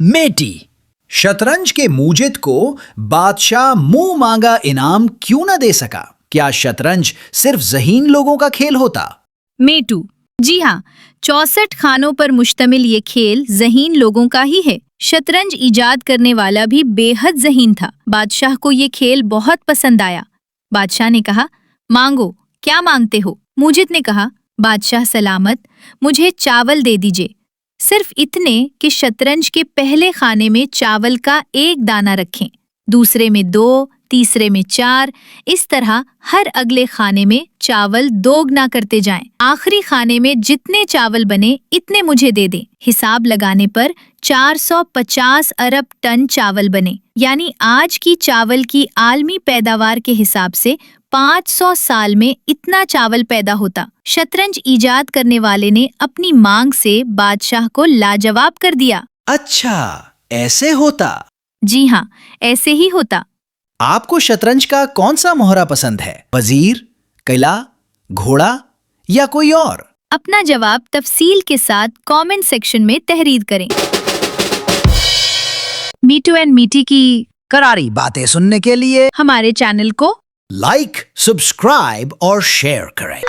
मेटी, शतरंज के मूजिद को बादशाह मुंह मांगा इनाम क्यों न दे सका? क्या शतरंज सिर्फ ज़हीन लोगों का खेल होता? मेटू, जी हाँ, 64 खानों पर मुश्तमिल ये खेल ज़हीन लोगों का ही है। शतरंज इजाद करने वाला भी बेहद ज़हीन था। बादशाह को ये खेल बहुत पसंद आया। बादशाह ने कहा, मांगो, क्या मांगते हो? मुजिद ने कहा, बादशाह सलामत, मुझे चावल दे दीजिए, सिर्फ इतने कि शतरंज के पहले खाने में चावल का 1 दाना रखें, दूसरे में 2, तीसरे में 4, इस तरह हर अगले खाने में चावल 2 गुना करते जाएं। आखिरी खाने में जितने चावल बने इतने मुझे दे दें। हिसाब लगाने पर 450 अरब टन चावल बने, यानी आज की चावल की आलमी पैदावार के हिसाब से 500 साल में इतना चावल पैदा होता। शतरंज इजाद करने वाले ने अपनी मांग से बादशाह को लाजवाब कर दिया। अच्छा, ऐसे होता? जी हाँ, ऐसे ही होता। आपको शतरंज का कौन सा मोहरा पसंद है? वजीर, किला, घोड़ा या कोई और? अपना जवाब तफसील के साथ कमेंट सेक्शन में तहरीर करें। मीटू एंड मीटी की करारी बातें सुनने के लिए हमारे चैनल को लाइक, सब्सक्राइब और शेयर करें।